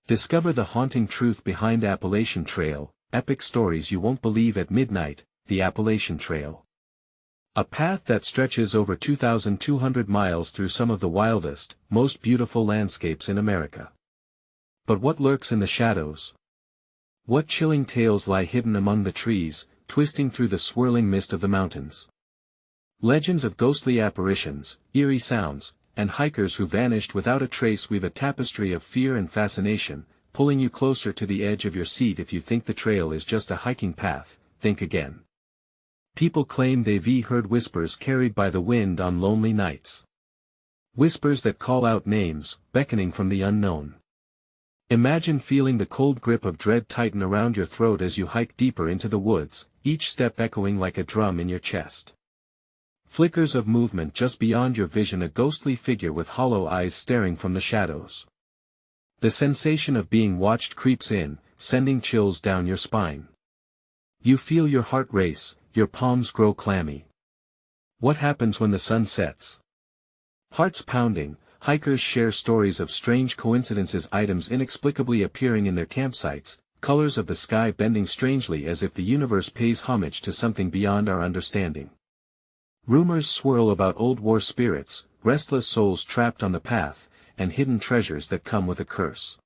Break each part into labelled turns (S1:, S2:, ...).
S1: Discover the haunting truth behind Appalachian Trail, epic stories you won't believe at midnight, the Appalachian Trail. A path that stretches over 2,200 miles through some of the wildest, most beautiful landscapes in America. But what lurks in the shadows? What chilling tales lie hidden among the trees, twisting through the swirling mist of the mountains? Legends of ghostly apparitions, eerie sounds, and hikers who vanished without a trace weave a tapestry of fear and fascination, pulling you closer to the edge of your seat. If you think the trail is just a hiking path, think again. People claim they've heard whispers carried by the wind on lonely nights. Whispers that call out names, beckoning from the unknown. Imagine feeling the cold grip of dread tighten around your throat as you hike deeper into the woods, each step echoing like a drum in your chest. Flickers of movement just beyond your vision, a ghostly figure with hollow eyes staring from the shadows. The sensation of being watched creeps in, sending chills down your spine. You feel your heart race, your palms grow clammy. What happens when the sun sets? Hearts pounding, hikers share stories of strange coincidences, items inexplicably appearing in their campsites, colors of the sky bending strangely as if the universe pays homage to something beyond our understanding. Rumors swirl about old war spirits, restless souls trapped on the path, and hidden treasures that come with a curse.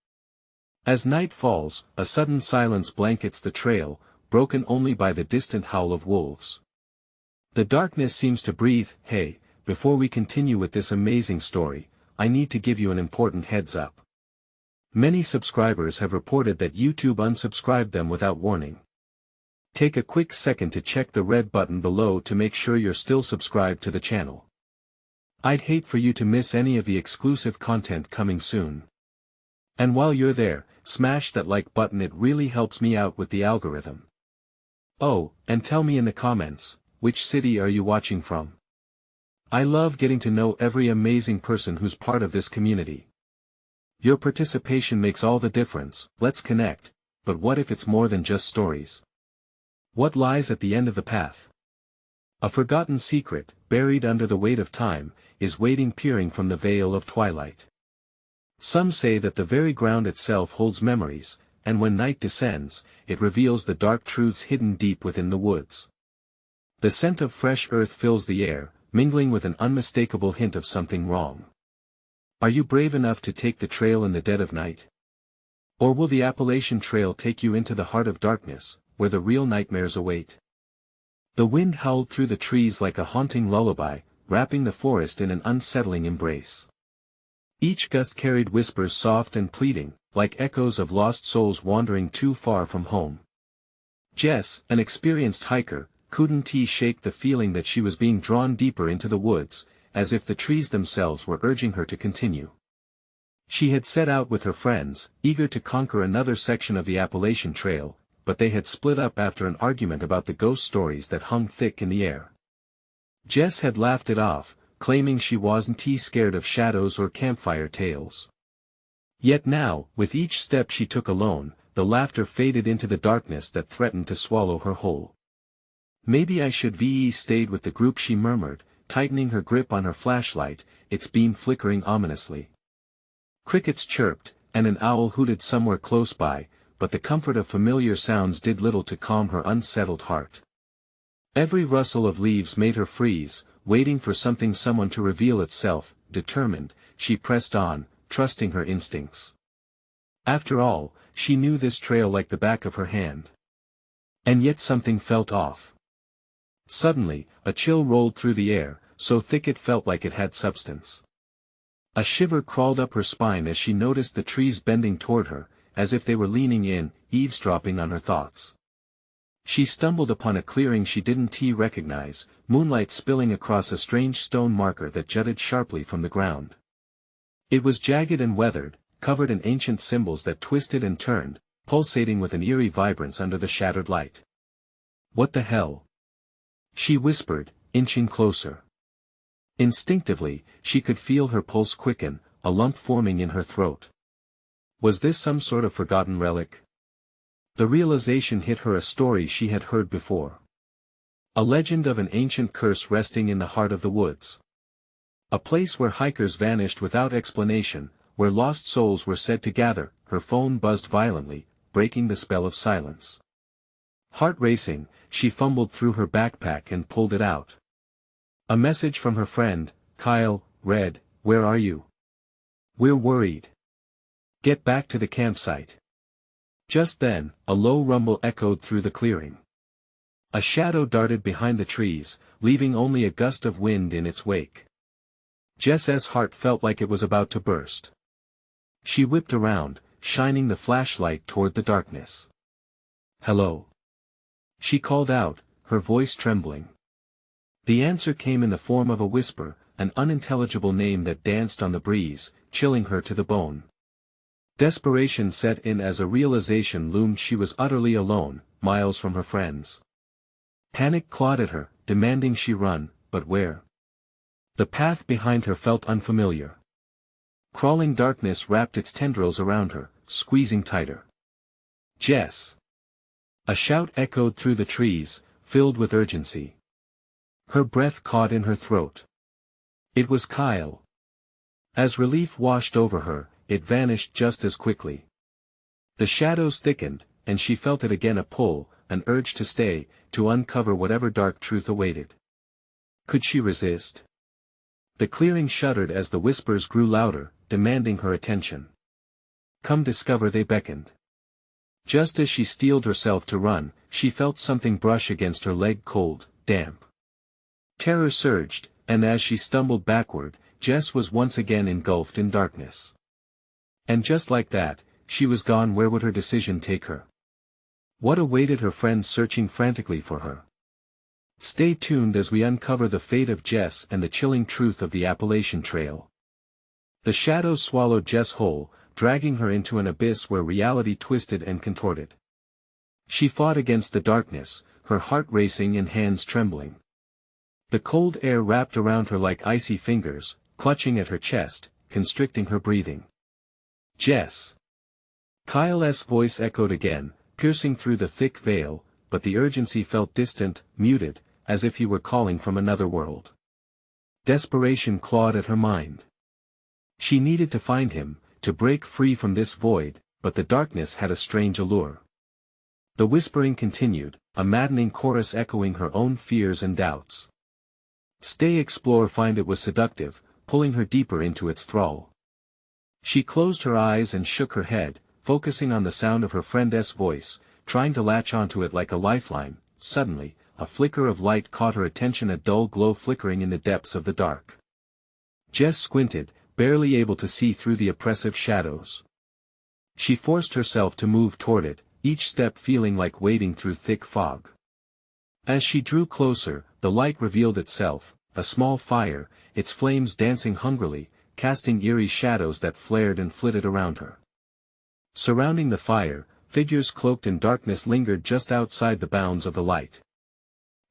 S1: As night falls, a sudden silence blankets the trail, broken only by the distant howl of wolves. The darkness seems to breathe. Hey, before we continue with this amazing story, I need to give you an important heads up. Many subscribers have reported that YouTube unsubscribed them without warning. Take a quick second to check the red button below to make sure you're still subscribed to the channel. I'd hate for you to miss any of the exclusive content coming soon. And while you're there, smash that like button, it really helps me out with the algorithm. Oh, and tell me in the comments, which city are you watching from? I love getting to know every amazing person who's part of this community. Your participation makes all the difference. Let's connect, but what if it's more than just stories? What lies at the end of the path? A forgotten secret, buried under the weight of time, is waiting, peering from the veil of twilight. Some say that the very ground itself holds memories, and when night descends, it reveals the dark truths hidden deep within the woods. The scent of fresh earth fills the air, mingling with an unmistakable hint of something wrong. Are you brave enough to take the trail in the dead of night? Or will the Appalachian Trail take you into the heart of darkness, where the real nightmares await? The wind howled through the trees like a haunting lullaby, wrapping the forest in an unsettling embrace. Each gust carried whispers soft and pleading, like echoes of lost souls wandering too far from home. Jess, an experienced hiker, couldn't shake the feeling that she was being drawn deeper into the woods, as if the trees themselves were urging her to continue. She had set out with her friends, eager to conquer another section of the Appalachian Trail, but they had split up after an argument about the ghost stories that hung thick in the air. Jess had laughed it off, claiming she wasn't scared of shadows or campfire tales. Yet now, with each step she took alone, the laughter faded into the darkness that threatened to swallow her whole. Maybe I should have stayed with the group, she murmured, tightening her grip on her flashlight, its beam flickering ominously. Crickets chirped, and an owl hooted somewhere close by, but the comfort of familiar sounds did little to calm her unsettled heart. Every rustle of leaves made her freeze, waiting for someone to reveal itself. Determined, she pressed on, trusting her instincts. After all, she knew this trail like the back of her hand. And yet something felt off. Suddenly, a chill rolled through the air, so thick it felt like it had substance. A shiver crawled up her spine as she noticed the trees bending toward her, as if they were leaning in, eavesdropping on her thoughts. She stumbled upon a clearing she didn't recognize, moonlight spilling across a strange stone marker that jutted sharply from the ground. It was jagged and weathered, covered in ancient symbols that twisted and turned, pulsating with an eerie vibrance under the shattered light. What the hell? She whispered, inching closer. Instinctively, she could feel her pulse quicken, a lump forming in her throat. Was this some sort of forgotten relic? The realization hit her, a story she had heard before. A legend of an ancient curse resting in the heart of the woods. A place where hikers vanished without explanation, where lost souls were said to gather. Her phone buzzed violently, breaking the spell of silence. Heart racing, she fumbled through her backpack and pulled it out. A message from her friend, Kyle, read, "Where are you? We're worried. Get back to the campsite." Just then, a low rumble echoed through the clearing. A shadow darted behind the trees, leaving only a gust of wind in its wake. Jess's heart felt like it was about to burst. She whipped around, shining the flashlight toward the darkness. "Hello?" she called out, her voice trembling. The answer came in the form of a whisper, an unintelligible name that danced on the breeze, chilling her to the bone. Desperation set in as a realization loomed. She was utterly alone, miles from her friends. Panic clawed at her, demanding she run, but where? The path behind her felt unfamiliar. Crawling darkness wrapped its tendrils around her, squeezing tighter. "Jess!" A shout echoed through the trees, filled with urgency. Her breath caught in her throat. It was Kyle. As relief washed over her, it vanished just as quickly. The shadows thickened, and she felt it again, a pull, an urge to stay, to uncover whatever dark truth awaited. Could she resist? The clearing shuddered as the whispers grew louder, demanding her attention. "Come discover," they beckoned. Just as she steeled herself to run, she felt something brush against her leg, cold, damp. Terror surged, and as she stumbled backward, Jess was once again engulfed in darkness. And just like that, she was gone. Where would her decision take her? What awaited her friends searching frantically for her? Stay tuned as we uncover the fate of Jess and the chilling truth of the Appalachian Trail. The shadows swallowed Jess whole, dragging her into an abyss where reality twisted and contorted. She fought against the darkness, her heart racing and hands trembling. The cold air wrapped around her like icy fingers, clutching at her chest, constricting her breathing. "Jess!" Kyle's voice echoed again, piercing through the thick veil, but the urgency felt distant, muted, as if he were calling from another world. Desperation clawed at her mind. She needed to find him, to break free from this void, but the darkness had a strange allure. The whispering continued, a maddening chorus echoing her own fears and doubts. Stay, explore, find. It was seductive, pulling her deeper into its thrall. She closed her eyes and shook her head, focusing on the sound of her friend's voice, trying to latch onto it like a lifeline. Suddenly, a flicker of light caught her attention, a dull glow flickering in the depths of the dark. Jess squinted, barely able to see through the oppressive shadows. She forced herself to move toward it, each step feeling like wading through thick fog. As she drew closer, the light revealed itself, a small fire, its flames dancing hungrily, casting eerie shadows that flared and flitted around her. Surrounding the fire, figures cloaked in darkness lingered just outside the bounds of the light.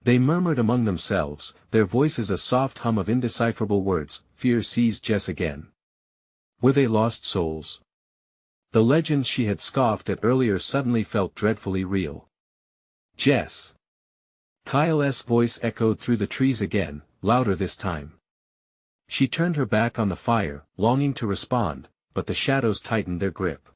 S1: They murmured among themselves, their voices a soft hum of indecipherable words. Fear seized Jess again. Were they lost souls? The legends she had scoffed at earlier suddenly felt dreadfully real. "Jess!" Kyle's voice echoed through the trees again, louder this time. She turned her back on the fire, longing to respond, but the shadows tightened their grip.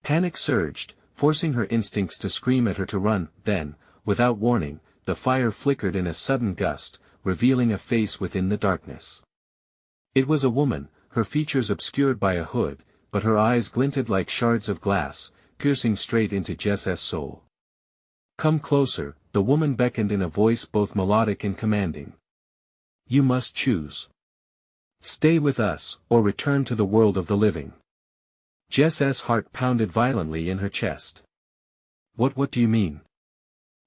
S1: Panic surged, forcing her instincts to scream at her to run. Then, without warning, the fire flickered in a sudden gust, revealing a face within the darkness. It was a woman, her features obscured by a hood, but her eyes glinted like shards of glass, piercing straight into Jess's soul. "Come closer," the woman beckoned in a voice both melodic and commanding. "You must choose. Stay with us, or return to the world of the living." Jess's heart pounded violently in her chest. What do you mean?"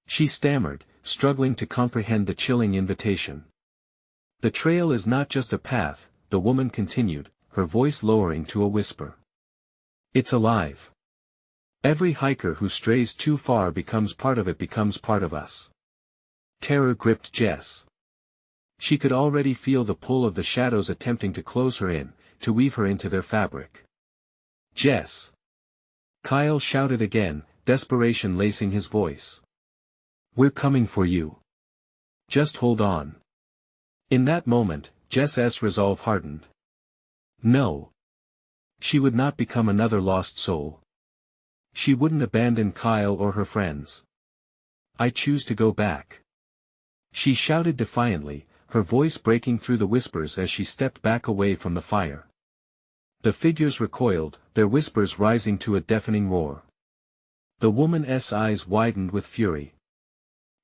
S1: she stammered, struggling to comprehend the chilling invitation. "The trail is not just a path," the woman continued, her voice lowering to a whisper. "It's alive. Every hiker who strays too far becomes part of it, becomes part of us." Terror gripped Jess. She could already feel the pull of the shadows attempting to close her in, to weave her into their fabric. "Jess!" Kyle shouted again, desperation lacing his voice. "We're coming for you. Just hold on." In that moment, Jess's resolve hardened. No. She would not become another lost soul. She wouldn't abandon Kyle or her friends. I choose to go back. She shouted defiantly, her voice breaking through the whispers as she stepped back away from the fire. The figures recoiled, their whispers rising to a deafening roar. The woman's eyes widened with fury.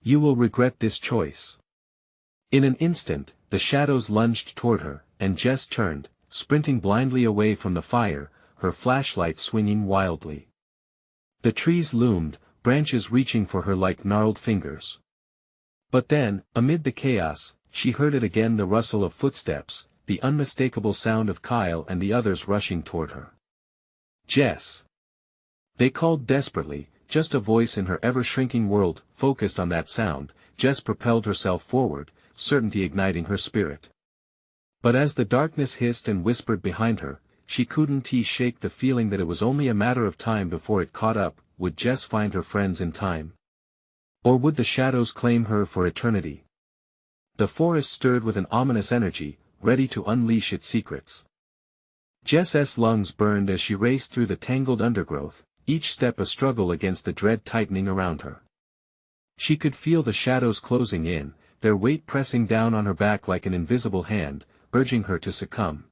S1: You will regret this choice. In an instant, the shadows lunged toward her, and Jess turned, sprinting blindly away from the fire, her flashlight swinging wildly. The trees loomed, branches reaching for her like gnarled fingers. But then, amid the chaos, she heard it again, the rustle of footsteps, the unmistakable sound of Kyle and the others rushing toward her. Jess! They called desperately, just a voice in her ever-shrinking world, focused on that sound. Jess propelled herself forward, certainty igniting her spirit. But as the darkness hissed and whispered behind her, she couldn't shake the feeling that it was only a matter of time before it caught up. Would Jess find her friends in time? Or would the shadows claim her for eternity? The forest stirred with an ominous energy, ready to unleash its secrets. Jess's lungs burned as she raced through the tangled undergrowth, each step a struggle against the dread tightening around her. She could feel the shadows closing in, their weight pressing down on her back like an invisible hand, urging her to succumb.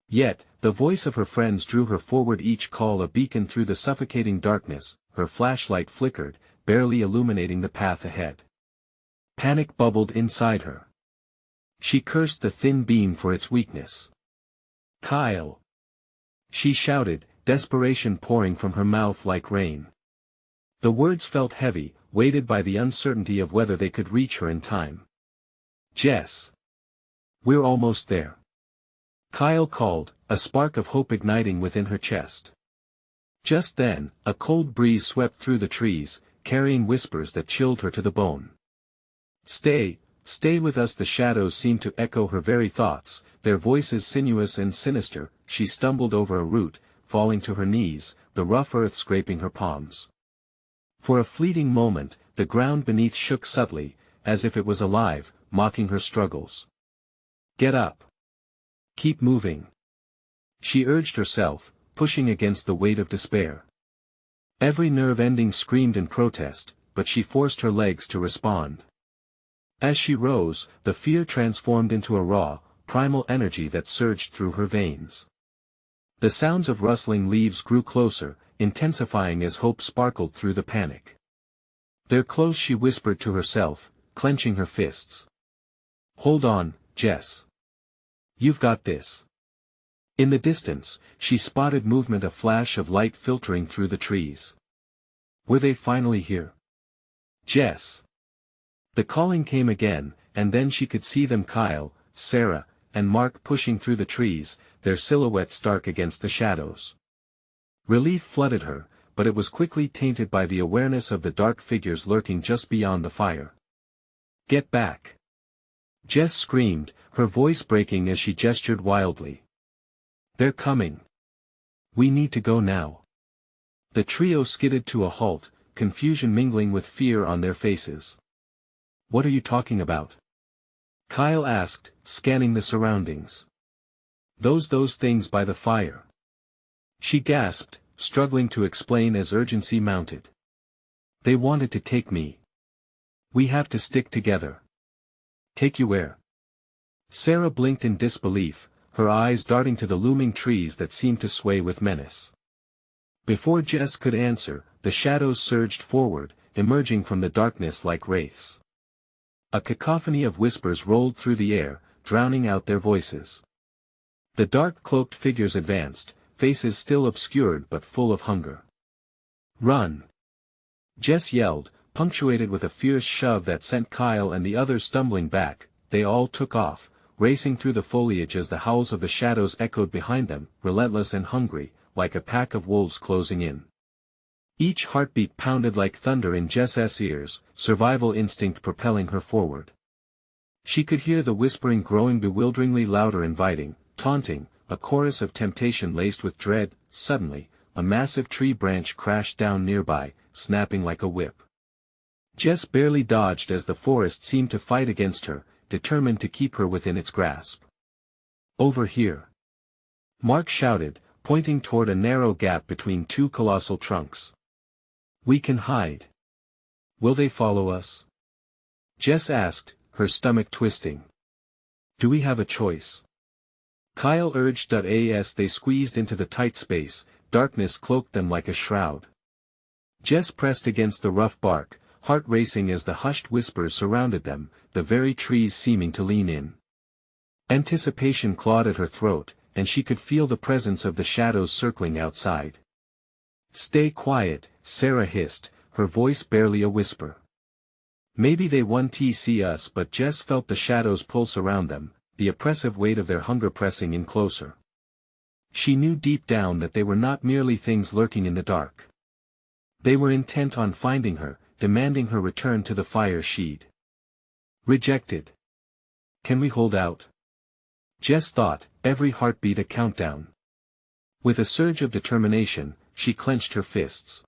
S1: Yet, the voice of her friends drew her forward, each call a beacon through the suffocating darkness. Her flashlight flickered, barely illuminating the path ahead. Panic bubbled inside her. She cursed the thin beam for its weakness. Kyle! She shouted, desperation pouring from her mouth like rain. The words felt heavy, weighted by the uncertainty of whether they could reach her in time. Jess! We're almost there. Kyle called, a spark of hope igniting within her chest. Just then, a cold breeze swept through the trees, carrying whispers that chilled her to the bone. Stay, stay with us. The shadows seemed to echo her very thoughts, their voices sinuous and sinister. She stumbled over a root, falling to her knees, the rough earth scraping her palms. For a fleeting moment, the ground beneath shook subtly, as if it was alive, mocking her struggles. Get up. Keep moving. She urged herself, pushing against the weight of despair. Every nerve ending screamed in protest, but she forced her legs to respond. As she rose, the fear transformed into a raw, primal energy that surged through her veins. The sounds of rustling leaves grew closer, intensifying as hope sparkled through the panic. They're close, she whispered to herself, clenching her fists. Hold on, Jess. You've got this. In the distance, she spotted movement, a flash of light filtering through the trees. Were they finally here? Jess! The calling came again, and then she could see them, Kyle, Sarah, and Mark pushing through the trees, their silhouettes stark against the shadows. Relief flooded her, but it was quickly tainted by the awareness of the dark figures lurking just beyond the fire. Get back! Jess screamed, her voice breaking as she gestured wildly. They're coming. We need to go now. The trio skidded to a halt, confusion mingling with fear on their faces. What are you talking about? Kyle asked, scanning the surroundings. Those things by the fire. She gasped, struggling to explain as urgency mounted. They wanted to take me. We have to stick together. Take you where? Sarah blinked in disbelief, her eyes darting to the looming trees that seemed to sway with menace. Before Jess could answer, the shadows surged forward, emerging from the darkness like wraiths. A cacophony of whispers rolled through the air, drowning out their voices. The dark cloaked figures advanced, faces still obscured but full of hunger. Run! Jess yelled, punctuated with a fierce shove that sent Kyle and the others stumbling back. They all took off, racing through the foliage as the howls of the shadows echoed behind them, relentless and hungry, like a pack of wolves closing in. Each heartbeat pounded like thunder in Jess's ears, survival instinct propelling her forward. She could hear the whispering growing bewilderingly louder, inviting, taunting, a chorus of temptation laced with dread. Suddenly, a massive tree branch crashed down nearby, snapping like a whip. Jess barely dodged as the forest seemed to fight against her, determined to keep her within its grasp. Over here! Mark shouted, pointing toward a narrow gap between two colossal trunks. "We can hide. Will they follow us?" Jess asked, her stomach twisting. "Do we have a choice?" Kyle urged. As they squeezed into the tight space, darkness cloaked them like a shroud. Jess pressed against the rough bark, heart racing as the hushed whispers surrounded them, the very trees seeming to lean in. Anticipation clawed at her throat, and she could feel the presence of the shadows circling outside. "Stay quiet," Sarah hissed, her voice barely a whisper. Maybe they won't see us, but Jess felt the shadows pulse around them, the oppressive weight of their hunger pressing in closer. She knew deep down that they were not merely things lurking in the dark. They were intent on finding her, demanding her return to the fire she'd rejected. "Can we hold out?" Jess thought, every heartbeat a countdown. With a surge of determination, she clenched her fists.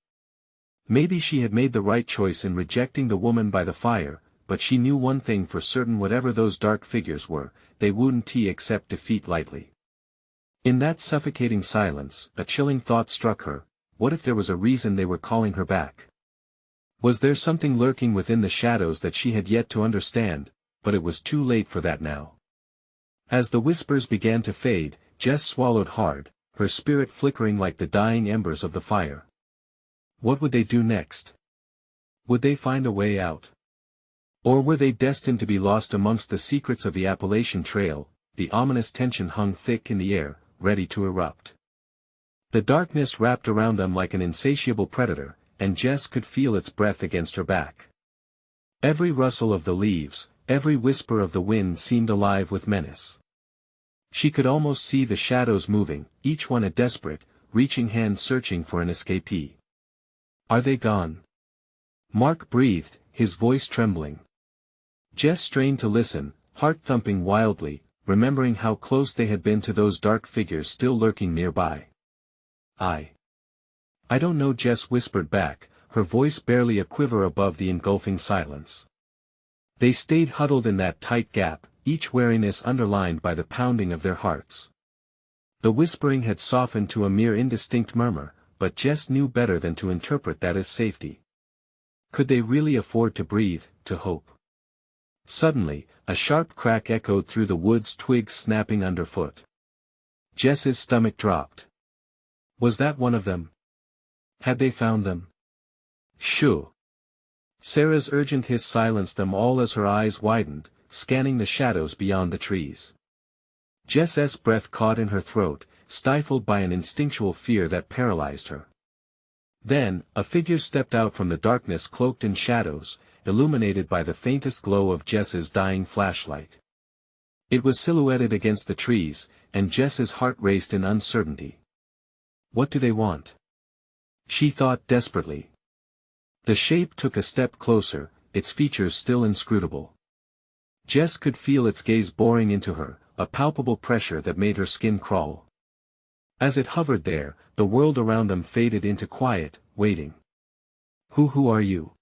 S1: Maybe she had made the right choice in rejecting the woman by the fire, but she knew one thing for certain: whatever those dark figures were, they wouldn't accept defeat lightly. In that suffocating silence, a chilling thought struck her: what if there was a reason they were calling her back? Was there something lurking within the shadows that she had yet to understand? But it was too late for that now. As the whispers began to fade, Jess swallowed hard, her spirit flickering like the dying embers of the fire. What would they do next? Would they find a way out? Or were they destined to be lost amongst the secrets of the Appalachian Trail? The ominous tension hung thick in the air, ready to erupt. The darkness wrapped around them like an insatiable predator, and Jess could feel its breath against her back. Every rustle of the leaves, every whisper of the wind seemed alive with menace. She could almost see the shadows moving, each one a desperate, reaching hand searching for an escapee. "Are they gone?" Mark breathed, his voice trembling. Jess strained to listen, heart thumping wildly, remembering how close they had been to those dark figures still lurking nearby. I don't know," Jess whispered back, her voice barely a quiver above the engulfing silence. They stayed huddled in that tight gap, each wariness underlined by the pounding of their hearts. The whispering had softened to a mere indistinct murmur, but Jess knew better than to interpret that as safety. Could they really afford to breathe, to hope? Suddenly, a sharp crack echoed through the woods, twigs snapping underfoot. Jess's stomach dropped. Was that one of them? Had they found them? Shoo! Sarah's urgent hiss silenced them all as her eyes widened, scanning the shadows beyond the trees. Jess's breath caught in her throat, stifled by an instinctual fear that paralyzed her. Then, a figure stepped out from the darkness cloaked in shadows, illuminated by the faintest glow of Jess's dying flashlight. It was silhouetted against the trees, and Jess's heart raced in uncertainty. What do they want? She thought desperately. The shape took a step closer, its features still inscrutable. Jess could feel its gaze boring into her, a palpable pressure that made her skin crawl. As it hovered there, the world around them faded into quiet, waiting. Who are you?"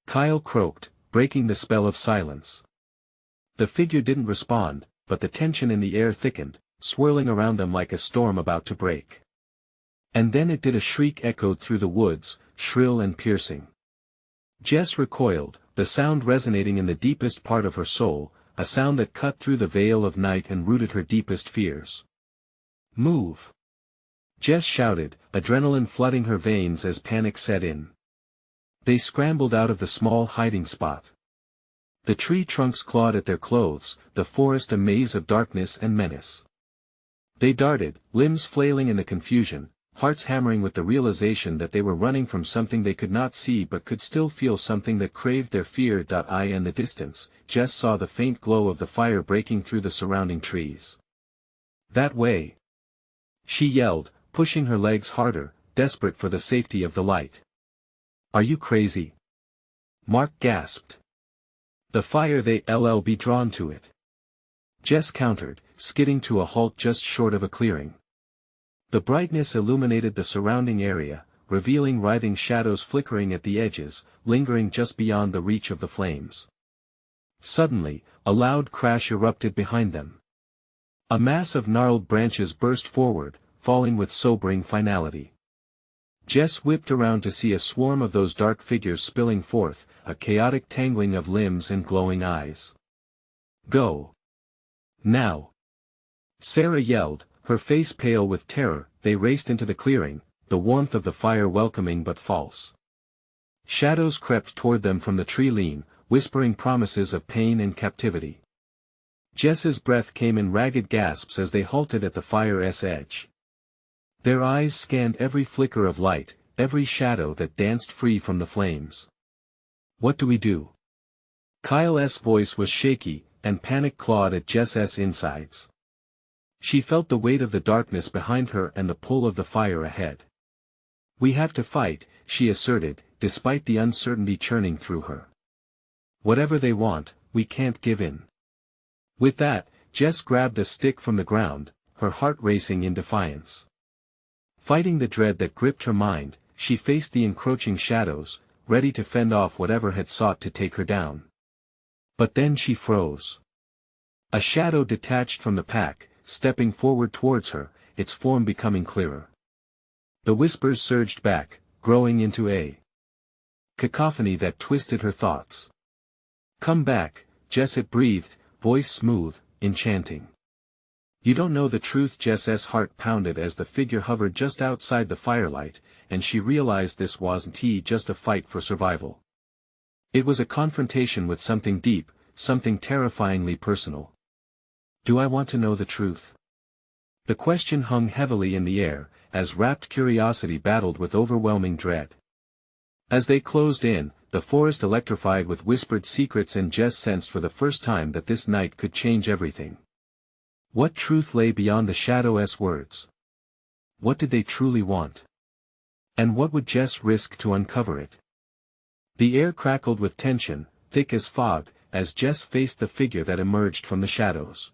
S1: Kyle croaked, breaking the spell of silence. The figure didn't respond, but the tension in the air thickened, swirling around them like a storm about to break. And then it did. A shriek echoed through the woods, shrill and piercing. Jess recoiled, the sound resonating in the deepest part of her soul, a sound that cut through the veil of night and rooted her deepest fears. "Move!" Jess shouted, adrenaline flooding her veins as panic set in. They scrambled out of the small hiding spot. The tree trunks clawed at their clothes, the forest a maze of darkness and menace. They darted, limbs flailing in the confusion, hearts hammering with the realization that they were running from something they could not see but could still feel, something that craved their fear. In the distance, Jess saw the faint glow of the fire breaking through the surrounding trees. "That way!" she yelled, pushing her legs harder, desperate for the safety of the light. "Are you crazy?" Mark gasped. "The fire, they'll be drawn to it." Jess countered, skidding to a halt just short of a clearing. The brightness illuminated the surrounding area, revealing writhing shadows flickering at the edges, lingering just beyond the reach of the flames. Suddenly, a loud crash erupted behind them. A mass of gnarled branches burst forward, falling with sobering finality. Jess whipped around to see a swarm of those dark figures spilling forth, a chaotic tangling of limbs and glowing eyes. "Go! Now!" Sarah yelled, her face pale with terror. They raced into the clearing, the warmth of the fire welcoming but false. Shadows crept toward them from the tree line, whispering promises of pain and captivity. Jess's breath came in ragged gasps as they halted at the fire's edge. Their eyes scanned every flicker of light, every shadow that danced free from the flames. "What do we do?" Kyle's voice was shaky, and panic clawed at Jess's insides. She felt the weight of the darkness behind her and the pull of the fire ahead. "We have to fight," she asserted, despite the uncertainty churning through her. "Whatever they want, we can't give in." With that, Jess grabbed a stick from the ground, her heart racing in defiance. Fighting the dread that gripped her mind, she faced the encroaching shadows, ready to fend off whatever had sought to take her down. But then she froze. A shadow detached from the pack, stepping forward towards her, its form becoming clearer. The whispers surged back, growing into a cacophony that twisted her thoughts. "Come back," Jess breathed, voice smooth, enchanting. "You don't know the truth." Jess's heart pounded as the figure hovered just outside the firelight, and she realized this wasn't just a fight for survival. It was a confrontation with something deep, something terrifyingly personal. "Do I want to know the truth?" The question hung heavily in the air, as rapt curiosity battled with overwhelming dread. As they closed in, the forest electrified with whispered secrets, and Jess sensed for the first time that this night could change everything. What truth lay beyond the shadow's words? What did they truly want? And what would Jess risk to uncover it? The air crackled with tension, thick as fog, as Jess faced the figure that emerged from the shadows.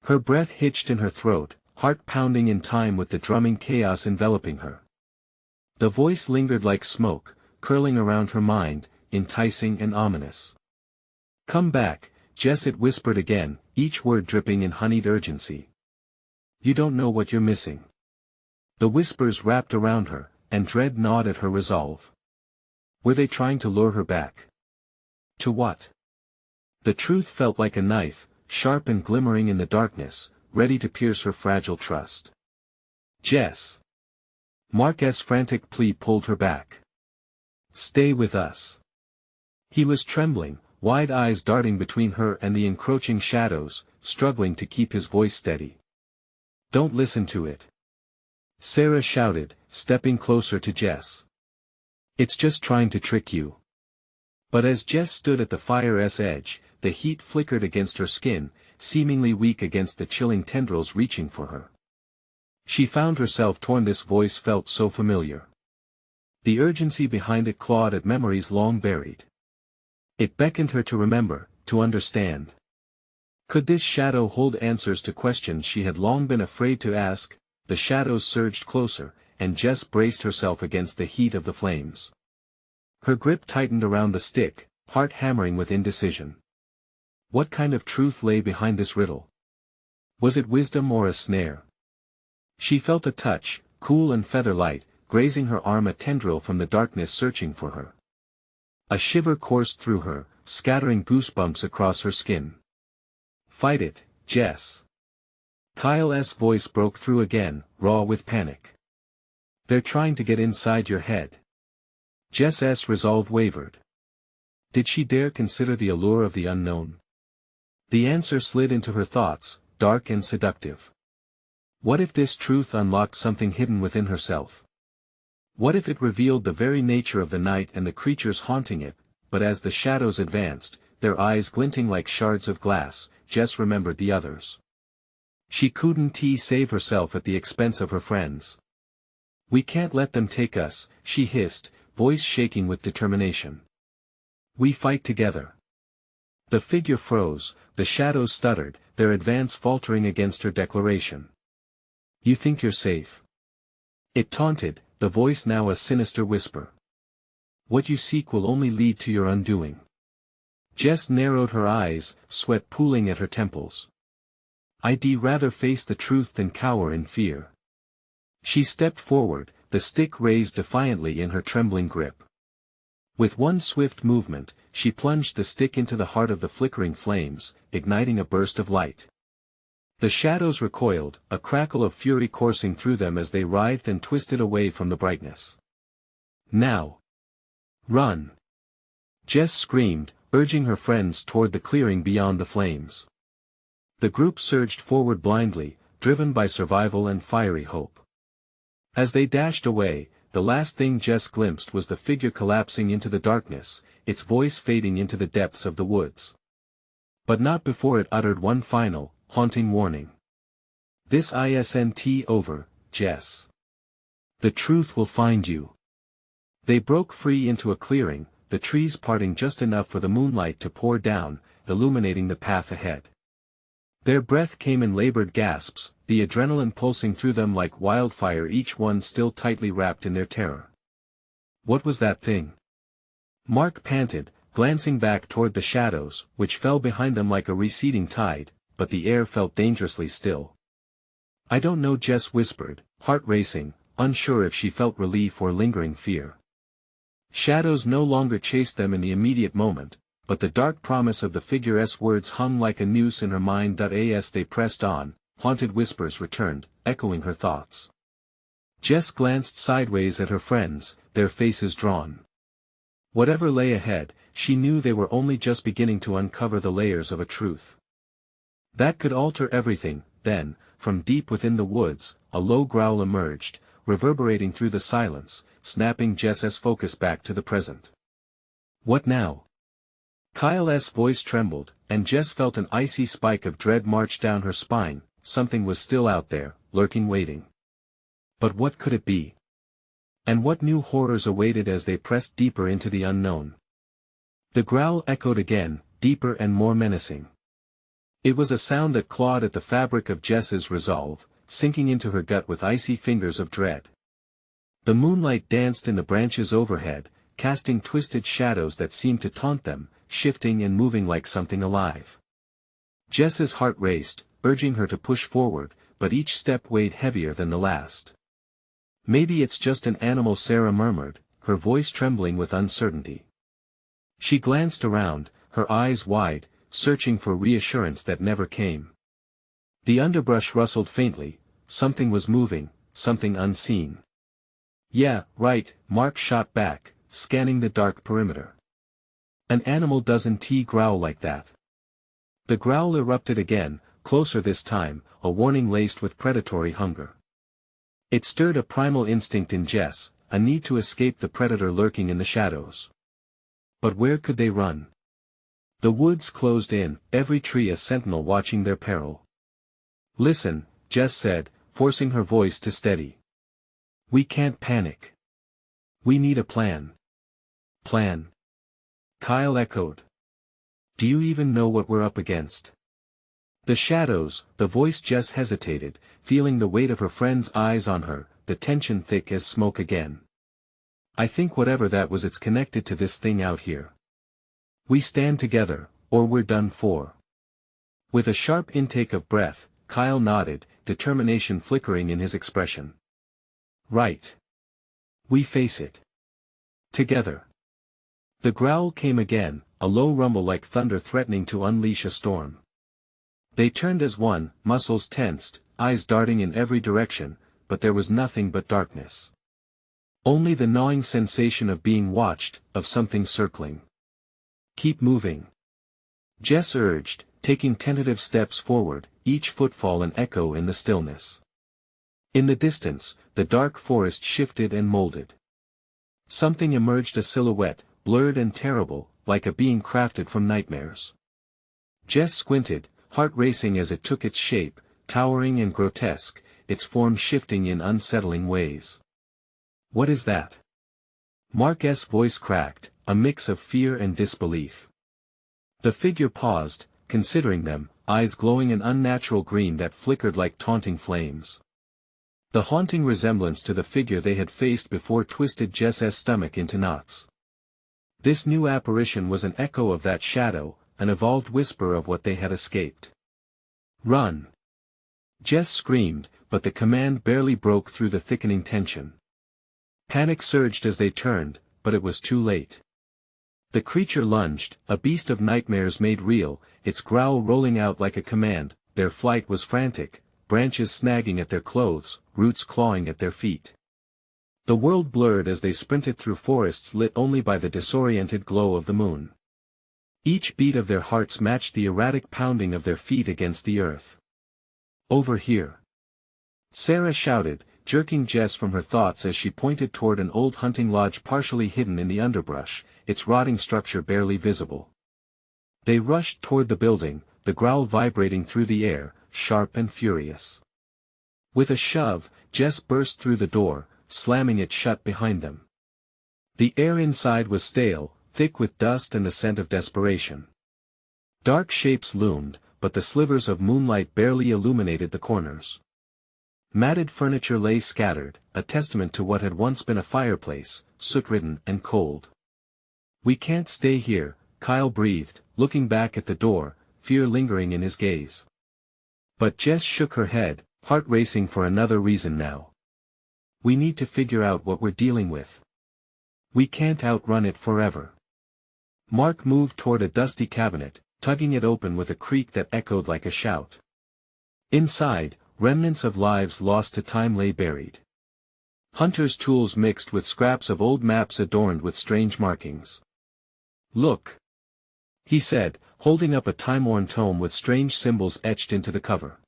S1: Her breath hitched in her throat, heart pounding in time with the drumming chaos enveloping her. The voice lingered like smoke, curling around her mind, enticing and ominous. "Come back," Jess whispered again, each word dripping in honeyed urgency. "You don't know what you're missing." The whispers wrapped around her, and dread gnawed at her resolve. Were they trying to lure her back? To what? The truth felt like a knife, sharp and glimmering in the darkness, ready to pierce her fragile trust. "Jess!" Mark's frantic plea pulled her back. "Stay with us." He was trembling, wide eyes darting between her and the encroaching shadows, struggling to keep his voice steady. "Don't listen to it," Sarah shouted, stepping closer to Jess. "It's just trying to trick you." But as Jess stood at the fire's edge, the heat flickered against her skin, seemingly weak against the chilling tendrils reaching for her. She found herself torn. This voice felt so familiar. The urgency behind it clawed at memories long buried. It beckoned her to remember, to understand. Could this shadow hold answers to questions she had long been afraid to ask? The shadows surged closer, and Jess braced herself against the heat of the flames. Her grip tightened around the stick, heart hammering with indecision. What kind of truth lay behind this riddle? Was it wisdom or a snare? She felt a touch, cool and feather-light, grazing her arm, a tendril from the darkness searching for her. A shiver coursed through her, scattering goosebumps across her skin. "Fight it, Jess." Kyle's voice broke through again, raw with panic. "They're trying to get inside your head." Jess's resolve wavered. Did she dare consider the allure of the unknown? The answer slid into her thoughts, dark and seductive. What if this truth unlocked something hidden within herself? What if it revealed the very nature of the night and the creatures haunting it? But as the shadows advanced, their eyes glinting like shards of glass, Jess remembered the others. She couldn't save herself at the expense of her friends. "We can't let them take us," she hissed, voice shaking with determination. "We fight together." The figure froze, the shadows stuttered, their advance faltering against her declaration. "You think you're safe?" It taunted, the voice now a sinister whisper. "What you seek will only lead to your undoing." Jess narrowed her eyes, sweat pooling at her temples. "I'd rather face the truth than cower in fear." She stepped forward, the stick raised defiantly in her trembling grip. With one swift movement, she plunged the stick into the heart of the flickering flames, igniting a burst of light. The shadows recoiled, a crackle of fury coursing through them as they writhed and twisted away from the brightness. Now! Run! Jess screamed, urging her friends toward the clearing beyond the flames. The group surged forward blindly, driven by survival and fiery hope. As they dashed away, the last thing Jess glimpsed was the figure collapsing into the darkness, its voice fading into the depths of the woods. But not before it uttered one final, haunting warning. "This isn't over, Jess. The truth will find you." They broke free into a clearing, the trees parting just enough for the moonlight to pour down, illuminating the path ahead. Their breath came in labored gasps, the adrenaline pulsing through them like wildfire, each one still tightly wrapped in their terror. What was that thing? Mark panted, glancing back toward the shadows, which fell behind them like a receding tide, but the air felt dangerously still. "I don't know," Jess whispered, heart racing, unsure if she felt relief or lingering fear. Shadows no longer chased them in the immediate moment, but the dark promise of the figure's words hung like a noose in her mind. As they pressed on, haunted whispers returned, echoing her thoughts. Jess glanced sideways at her friends, their faces drawn. Whatever lay ahead, she knew they were only just beginning to uncover the layers of a truth that could alter everything. Then, from deep within the woods, a low growl emerged, reverberating through the silence, snapping Jess's focus back to the present. "What now?" Kyle's voice trembled, and Jess felt an icy spike of dread march down her spine. Something was still out there, lurking, waiting. But what could it be? And what new horrors awaited as they pressed deeper into the unknown? The growl echoed again, deeper and more menacing. It was a sound that clawed at the fabric of Jess's resolve, sinking into her gut with icy fingers of dread. The moonlight danced in the branches overhead, casting twisted shadows that seemed to taunt them, shifting and moving like something alive. Jess's heart raced, urging her to push forward, but each step weighed heavier than the last. "Maybe it's just an animal," Sarah murmured, her voice trembling with uncertainty. She glanced around, her eyes wide, searching for reassurance that never came. The underbrush rustled faintly, something was moving, something unseen. "Yeah, right," Mark shot back, scanning the dark perimeter. "An animal doesn't growl like that." The growl erupted again, closer this time, a warning laced with predatory hunger. It stirred a primal instinct in Jess, a need to escape the predator lurking in the shadows. But where could they run? The woods closed in, every tree a sentinel watching their peril. "Listen," Jess said, forcing her voice to steady. "We can't panic. We need a plan." "Plan?" Kyle echoed. "Do you even know what we're up against?" The shadows, the voice. Jess hesitated, feeling the weight of her friend's eyes on her, the tension thick as smoke again. "I think whatever that was, it's connected to this thing out here. We stand together, or we're done for." With a sharp intake of breath, Kyle nodded, determination flickering in his expression. "Right. We face it. Together." The growl came again, a low rumble like thunder threatening to unleash a storm. They turned as one, muscles tensed, eyes darting in every direction, but there was nothing but darkness. Only the gnawing sensation of being watched, of something circling. "Keep moving," Jess urged, taking tentative steps forward, each footfall an echo in the stillness. In the distance, the dark forest shifted and molded. Something emerged, a silhouette, blurred and terrible, like a being crafted from nightmares. Jess squinted, heart racing as it took its shape, towering and grotesque, its form shifting in unsettling ways. "What is that?" Mark's voice cracked, a mix of fear and disbelief. The figure paused, considering them, eyes glowing an unnatural green that flickered like taunting flames. The haunting resemblance to the figure they had faced before twisted Jess's stomach into knots. This new apparition was an echo of that shadow, an evolved whisper of what they had escaped. "Run!" Jess screamed, but the command barely broke through the thickening tension. Panic surged as they turned, but it was too late. The creature lunged, a beast of nightmares made real, its growl rolling out like a command. Their flight was frantic, branches snagging at their clothes, roots clawing at their feet. The world blurred as they sprinted through forests lit only by the disoriented glow of the moon. Each beat of their hearts matched the erratic pounding of their feet against the earth. "Over here!" Sarah shouted, jerking Jess from her thoughts as she pointed toward an old hunting lodge partially hidden in the underbrush, its rotting structure barely visible. They rushed toward the building, the growl vibrating through the air, sharp and furious. With a shove, Jess burst through the door, slamming it shut behind them. The air inside was stale, thick with dust and the scent of desperation. Dark shapes loomed, but the slivers of moonlight barely illuminated the corners. Matted furniture lay scattered, a testament to what had once been a fireplace, soot-ridden and cold. "We can't stay here," Kyle breathed, looking back at the door, fear lingering in his gaze. But Jess shook her head, heart racing for another reason now. "We need to figure out what we're dealing with. We can't outrun it forever." Mark moved toward a dusty cabinet, tugging it open with a creak that echoed like a shout. Inside, remnants of lives lost to time lay buried. Hunters' tools mixed with scraps of old maps adorned with strange markings. "Look," he said, holding up a time-worn tome with strange symbols etched into the cover.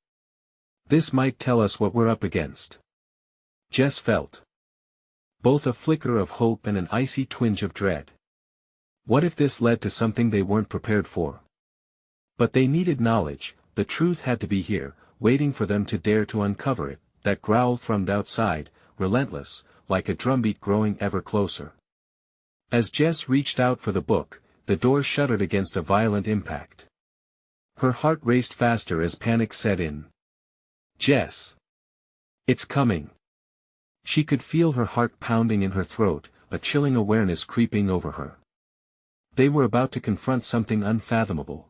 S1: "This might tell us what we're up against." Jess felt both a flicker of hope and an icy twinge of dread. What if this led to something they weren't prepared for? But they needed knowledge, the truth had to be here, waiting for them to dare to uncover it. That growl from outside, relentless, like a drumbeat growing ever closer. As Jess reached out for the book, the door shuddered against a violent impact. Her heart raced faster as panic set in. "Jess! It's coming!" She could feel her heart pounding in her throat, a chilling awareness creeping over her. They were about to confront something unfathomable.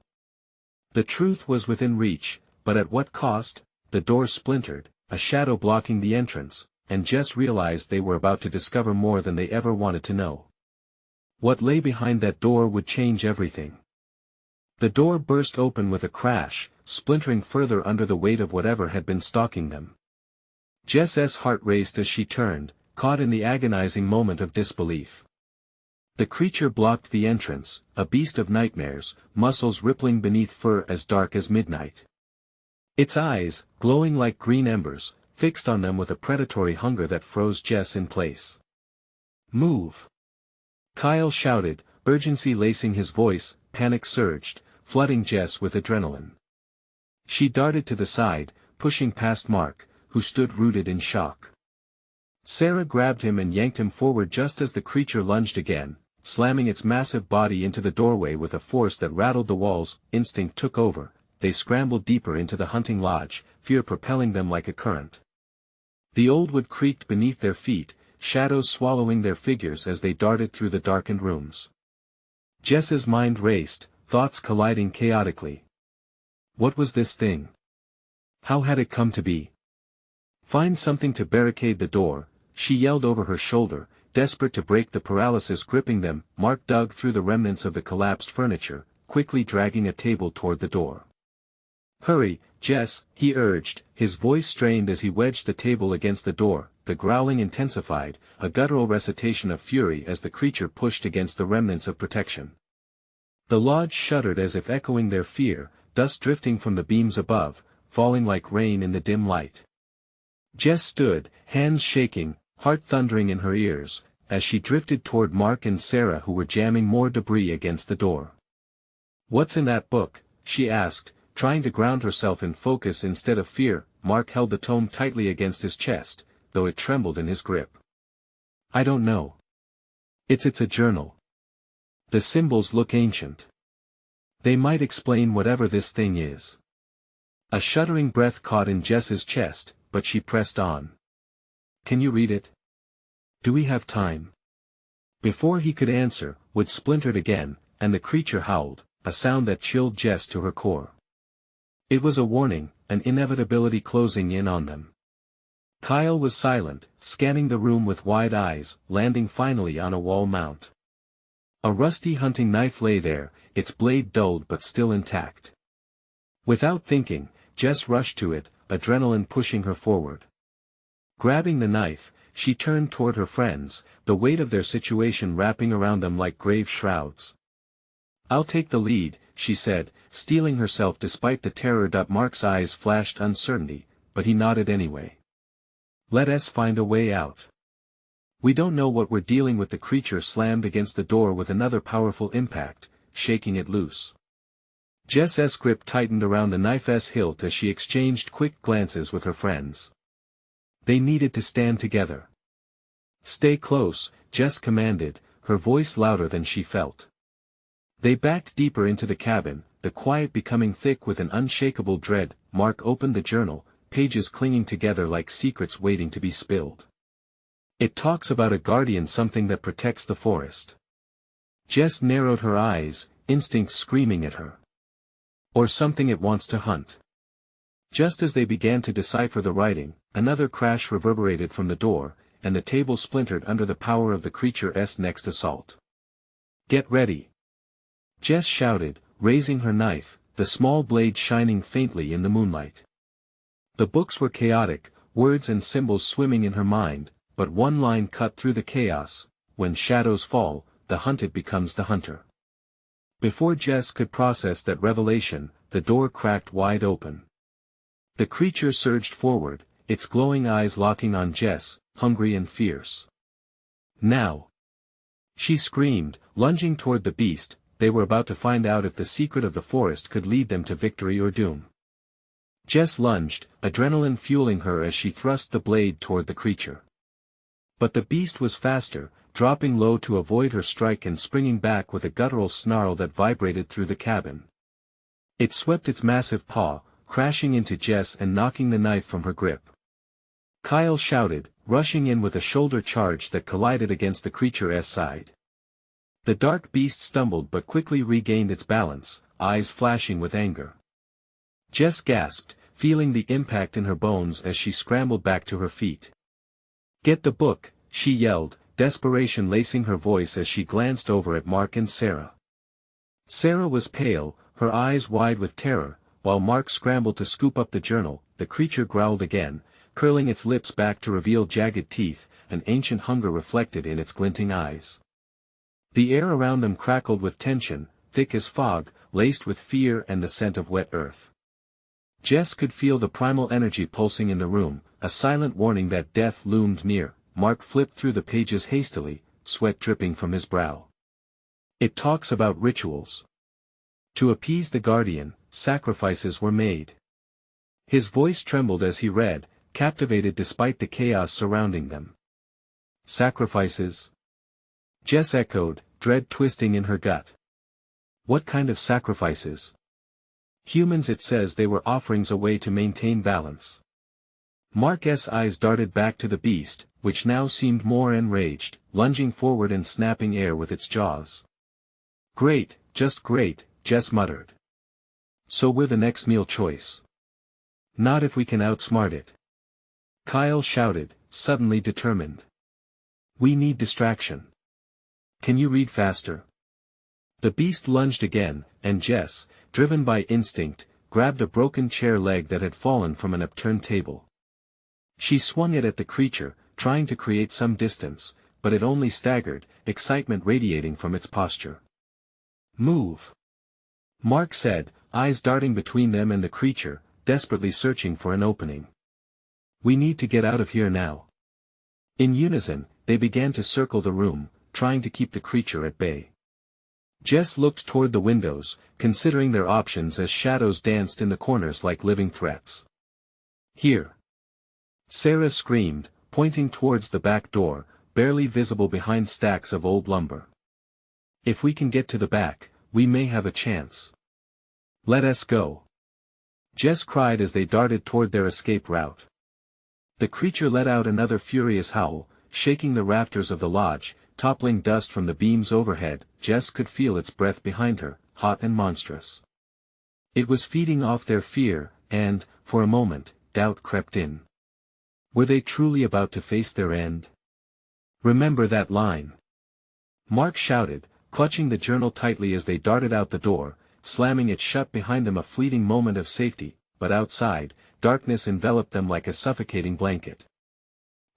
S1: The truth was within reach, but at what cost? The door splintered, a shadow blocking the entrance, and Jess realized they were about to discover more than they ever wanted to know. What lay behind that door would change everything. The door burst open with a crash, splintering further under the weight of whatever had been stalking them. Jess's heart raced as she turned, caught in the agonizing moment of disbelief. The creature blocked the entrance, a beast of nightmares, muscles rippling beneath fur as dark as midnight. Its eyes, glowing like green embers, fixed on them with a predatory hunger that froze Jess in place. "Move!" Kyle shouted, urgency lacing his voice. Panic surged, flooding Jess with adrenaline. She darted to the side, pushing past Mark, who stood rooted in shock. Sarah grabbed him and yanked him forward just as the creature lunged again, slamming its massive body into the doorway with a force that rattled the walls. Instinct took over. They scrambled deeper into the hunting lodge, fear propelling them like a current. The old wood creaked beneath their feet, shadows swallowing their figures as they darted through the darkened rooms. Jess's mind raced, thoughts colliding chaotically. What was this thing? How had it come to be? "Find something to barricade the door," she yelled over her shoulder, desperate to break the paralysis gripping them. Mark dug through the remnants of the collapsed furniture, quickly dragging a table toward the door. "Hurry, Jess," he urged, his voice strained as he wedged the table against the door. The growling intensified, a guttural recitation of fury as the creature pushed against the remnants of protection. The lodge shuddered as if echoing their fear, dust drifting from the beams above, falling like rain in the dim light. Jess stood, hands shaking, heart thundering in her ears, as she drifted toward Mark and Sarah who were jamming more debris against the door. "What's in that book?" she asked, trying to ground herself in focus instead of fear. Mark held the tome tightly against his chest, though it trembled in his grip. "I don't know. It's a journal. The symbols look ancient. They might explain whatever this thing is." A shuddering breath caught in Jess's chest, but she pressed on. "Can you read it? Do we have time?" Before he could answer, wood splintered again, and the creature howled, a sound that chilled Jess to her core. It was a warning, an inevitability closing in on them. Kyle was silent, scanning the room with wide eyes, landing finally on a wall mount. A rusty hunting knife lay there, its blade dulled but still intact. Without thinking, Jess rushed to it, adrenaline pushing her forward. Grabbing the knife, she turned toward her friends, the weight of their situation wrapping around them like grave shrouds. "I'll take the lead," she said, steeling herself despite the terror. Mark's eyes flashed uncertainty, but he nodded anyway. "Let us find a way out. We don't know what we're dealing with." The creature slammed against the door with another powerful impact, shaking it loose. Jess's grip tightened around the knife's hilt as she exchanged quick glances with her friends. They needed to stand together. "Stay close," Jess commanded, her voice louder than she felt. They backed deeper into the cabin, the quiet becoming thick with an unshakable dread. Mark opened the journal, pages clinging together like secrets waiting to be spilled. "It talks about a guardian, something that protects the forest." Jess narrowed her eyes, instinct screaming at her. "Or something it wants to hunt." Just as they began to decipher the writing, another crash reverberated from the door, and the table splintered under the power of the creature's next assault. "Get ready!" Jess shouted, raising her knife, the small blade shining faintly in the moonlight. The books were chaotic, words and symbols swimming in her mind, but one line cut through the chaos: "When shadows fall, the hunted becomes the hunter." Before Jess could process that revelation, the door cracked wide open. The creature surged forward, its glowing eyes locking on Jess, hungry and fierce. "Now!" she screamed, lunging toward the beast. They were about to find out if the secret of the forest could lead them to victory or doom. Jess lunged, adrenaline fueling her as she thrust the blade toward the creature. But the beast was faster, dropping low to avoid her strike and springing back with a guttural snarl that vibrated through the cabin. It swept its massive paw, crashing into Jess and knocking the knife from her grip. Kyle shouted, rushing in with a shoulder charge that collided against the creature's side. The dark beast stumbled but quickly regained its balance, eyes flashing with anger. Jess gasped, feeling the impact in her bones as she scrambled back to her feet. "Get the book," she yelled, desperation lacing her voice as she glanced over at Mark and Sarah. Sarah was pale, her eyes wide with terror, while Mark scrambled to scoop up the journal. The creature growled again, curling its lips back to reveal jagged teeth, an ancient hunger reflected in its glinting eyes. The air around them crackled with tension, thick as fog, laced with fear and the scent of wet earth. Jess could feel the primal energy pulsing in the room, a silent warning that death loomed near. Mark flipped through the pages hastily, sweat dripping from his brow. "It talks about rituals. To appease the guardian, sacrifices were made." His voice trembled as he read, captivated despite the chaos surrounding them. "Sacrifices?" Jess echoed, dread twisting in her gut. "What kind of sacrifices?" "Humans." It says they were offerings a way to maintain balance. Mark's eyes darted back to the beast, which now seemed more enraged, lunging forward and snapping air with its jaws. "Great, just great," Jess muttered. "So we're the next meal choice." "Not if we can outsmart it," Kyle shouted, suddenly determined. "We need distraction. Can you read faster?" The beast lunged again, and Jess, driven by instinct, grabbed a broken chair leg that had fallen from an upturned table. She swung it at the creature, trying to create some distance, but it only staggered, excitement radiating from its posture. "Move!" Mark said, eyes darting between them and the creature, desperately searching for an opening. "We need to get out of here now." In unison, they began to circle the room, trying to keep the creature at bay. Jess looked toward the windows, considering their options as shadows danced in the corners like living threats. "Here!" Sarah screamed, pointing towards the back door, barely visible behind stacks of old lumber. "If we can get to the back, we may have a chance." "Let us go!" Jess cried as they darted toward their escape route. The creature let out another furious howl, shaking the rafters of the lodge, toppling dust from the beams overhead. Jess could feel its breath behind her, hot and monstrous. It was feeding off their fear, and, for a moment, doubt crept in. Were they truly about to face their end? Remember that line. Mark shouted, clutching the journal tightly as they darted out the door, slamming it shut behind them. A fleeting moment of safety, but outside, darkness enveloped them like a suffocating blanket.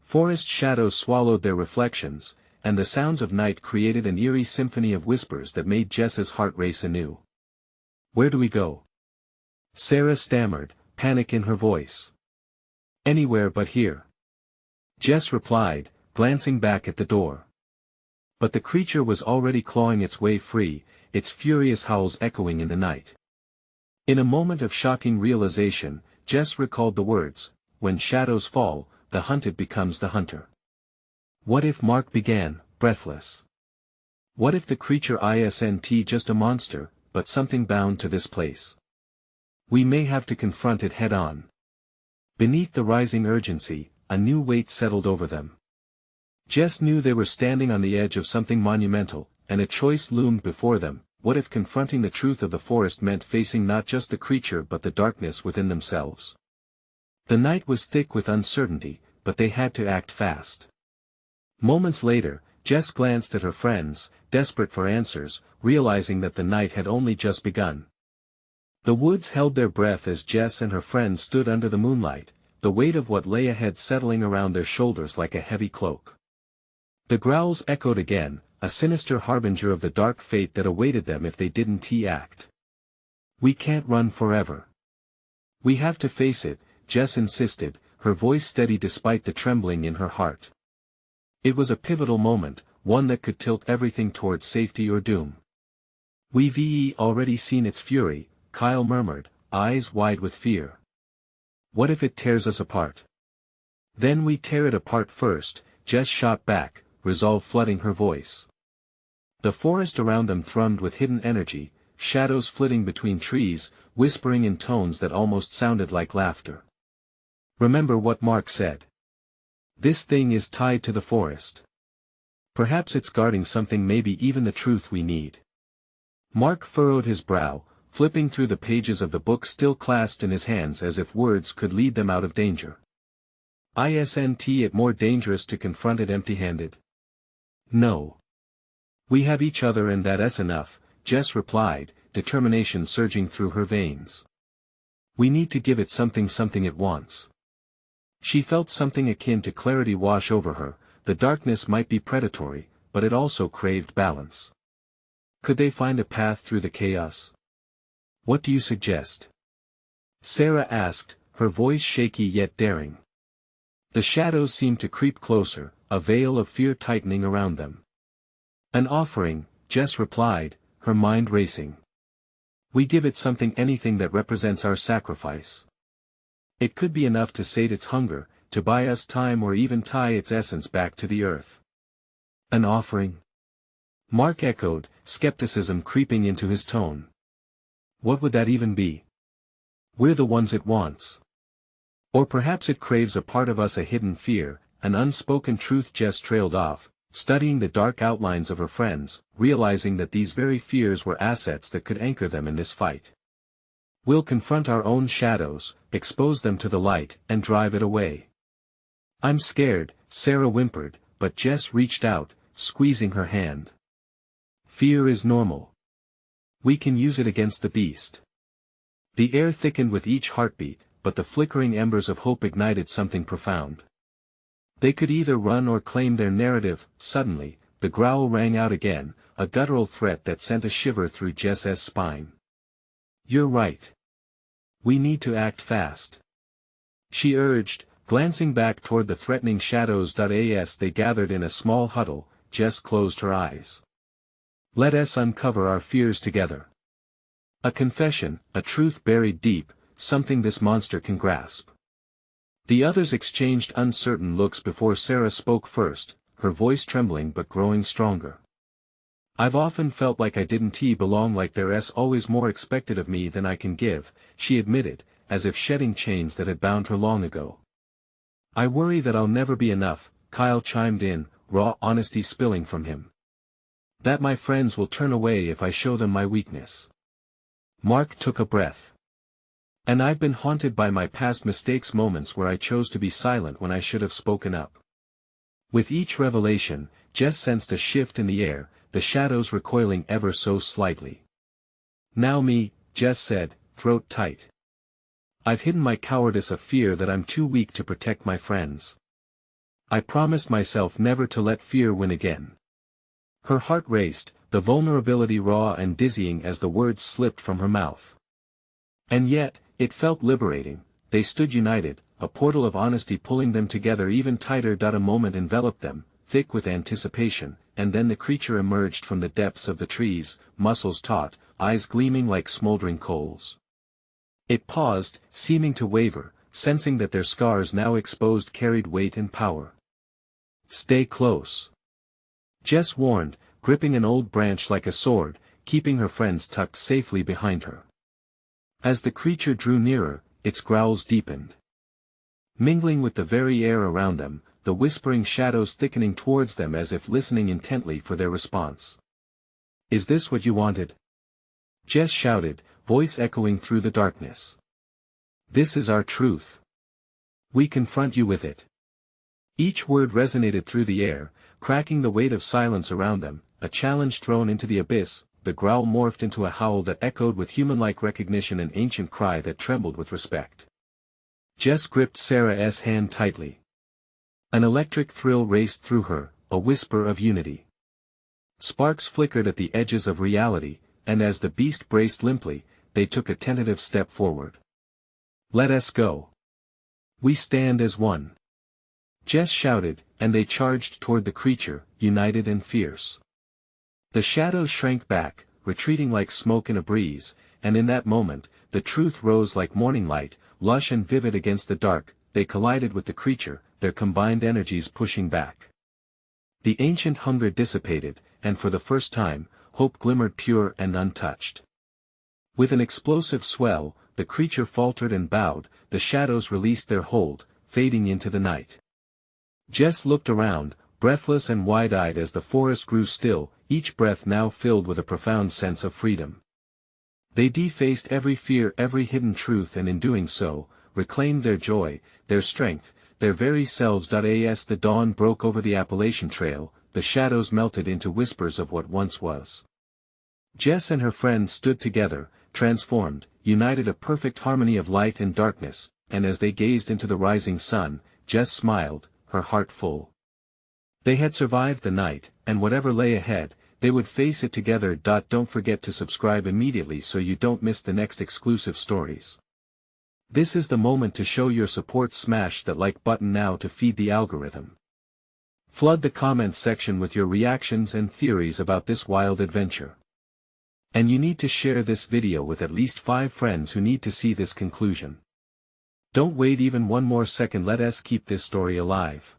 S1: Forest shadows swallowed their reflections, and the sounds of night created an eerie symphony of whispers that made Jess's heart race anew. "Where do we go?" Sarah stammered, panic in her voice. "Anywhere but here," Jess replied, glancing back at the door. But the creature was already clawing its way free, its furious howls echoing in the night. In a moment of shocking realization, Jess recalled the words, "When shadows fall, the hunted becomes the hunter." What if Mark began, breathless? What if the creature isn't just a monster, but something bound to this place? We may have to confront it head-on. Beneath the rising urgency, a new weight settled over them. Jess knew they were standing on the edge of something monumental, and a choice loomed before them. What if confronting the truth of the forest meant facing not just the creature but the darkness within themselves? The night was thick with uncertainty, but they had to act fast. Moments later, Jess glanced at her friends, desperate for answers, realizing that the night had only just begun. The woods held their breath as Jess and her friends stood under the moonlight, the weight of what lay ahead settling around their shoulders like a heavy cloak. The growls echoed again, a sinister harbinger of the dark fate that awaited them if they didn't act. "We can't run forever. We have to face it," Jess insisted, her voice steady despite the trembling in her heart. It was a pivotal moment, one that could tilt everything towards safety or doom. "We've already seen its fury," Kyle murmured, eyes wide with fear. "What if it tears us apart?" "Then we tear it apart first," Jess shot back, resolve flooding her voice. The forest around them thrummed with hidden energy, shadows flitting between trees, whispering in tones that almost sounded like laughter. "Remember what Mark said. This thing is tied to the forest. Perhaps it's guarding something, maybe even the truth we need." Mark furrowed his brow, flipping through the pages of the book still clasped in his hands as if words could lead them out of danger. "Isn't it more dangerous to confront it empty-handed?" "No. We have each other and that's enough," Jess replied, determination surging through her veins. "We need to give it something it wants." She felt something akin to clarity wash over her. The darkness might be predatory, but it also craved balance. Could they find a path through the chaos? "What do you suggest?" Sarah asked, her voice shaky yet daring. The shadows seemed to creep closer, a veil of fear tightening around them. "An offering," Jess replied, her mind racing. "We give it something, anything that represents our sacrifice. It could be enough to sate its hunger, to buy us time, or even tie its essence back to the earth." "An offering?" Mark echoed, skepticism creeping into his tone. "What would that even be? We're the ones it wants. Or perhaps it craves a part of us, a hidden fear, an unspoken truth." Jess trailed off, studying the dark outlines of her friends, realizing that these very fears were assets that could anchor them in this fight. "We'll confront our own shadows, expose them to the light, and drive it away." "I'm scared," Sarah whimpered, but Jess reached out, squeezing her hand. "Fear is normal. We can use it against the beast." The air thickened with each heartbeat, but the flickering embers of hope ignited something profound. They could either run or claim their narrative. Suddenly, the growl rang out again, a guttural threat that sent a shiver through Jess's spine. "You're right. We need to act fast," she urged, glancing back toward the threatening shadows. As they gathered in a small huddle, Jess closed her eyes. "Let us uncover our fears together. A confession, a truth buried deep, something this monster can grasp." The others exchanged uncertain looks before Sarah spoke first, her voice trembling but growing stronger. "I've often felt like I didn't belong, like there's always more expected of me than I can give," she admitted, as if shedding chains that had bound her long ago. "I worry that I'll never be enough," Kyle chimed in, raw honesty spilling from him. "That my friends will turn away if I show them my weakness." Mark took a breath. And I've been haunted by my past mistakes, moments where I chose to be silent when I should have spoken up. With each revelation, Jess sensed a shift in the air, the shadows recoiling ever so slightly. Now me, Jess said, throat tight. I've hidden my cowardice of fear that I'm too weak to protect my friends. I promised myself never to let fear win again. Her heart raced, the vulnerability raw and dizzying as the words slipped from her mouth. And yet, it felt liberating. They stood united, a portal of honesty pulling them together even tighter. A moment enveloped them, thick with anticipation, and then the creature emerged from the depths of the trees, muscles taut, eyes gleaming like smoldering coals. It paused, seeming to waver, sensing that their scars now exposed carried weight and power. Stay close. Jess warned, gripping an old branch like a sword, keeping her friends tucked safely behind her. As the creature drew nearer, its growls deepened. Mingling with the very air around them, the whispering shadows thickening towards them as if listening intently for their response. Is this what you wanted? Jess shouted, voice echoing through the darkness. This is our truth. We confront you with it. Each word resonated through the air, cracking the weight of silence around them, a challenge thrown into the abyss. The growl morphed into a howl that echoed with human-like recognition, an ancient cry that trembled with respect. Jess gripped Sarah's hand tightly. An electric thrill raced through her, a whisper of unity. Sparks flickered at the edges of reality, and as the beast braced limply, they took a tentative step forward. Let us go. We stand as one. Jess shouted, and they charged toward the creature, united and fierce. The shadows shrank back, retreating like smoke in a breeze, and in that moment, the truth rose like morning light, lush and vivid against the dark. They collided with the creature, their combined energies pushing back. The ancient hunger dissipated, and for the first time, hope glimmered pure and untouched. With an explosive swell, the creature faltered and bowed, the shadows released their hold, fading into the night. Jess looked around, breathless and wide-eyed as the forest grew still, each breath now filled with a profound sense of freedom. They defaced every fear, every hidden truth, and in doing so, reclaimed their joy, their strength, their very selves. As the dawn broke over the Appalachian Trail, the shadows melted into whispers of what once was. Jess and her friends stood together, transformed, united, a perfect harmony of light and darkness, and as they gazed into the rising sun, Jess smiled, her heart full. They had survived the night, and whatever lay ahead, they would face it together. Don't forget to subscribe immediately so you don't miss the next exclusive stories. This is the moment to show your support. Smash that like button now to feed the algorithm. Flood the comments section with your reactions and theories about this wild adventure. And you need to share this video with at least 5 friends who need to see this conclusion. Don't wait even one more second. Let us keep this story alive.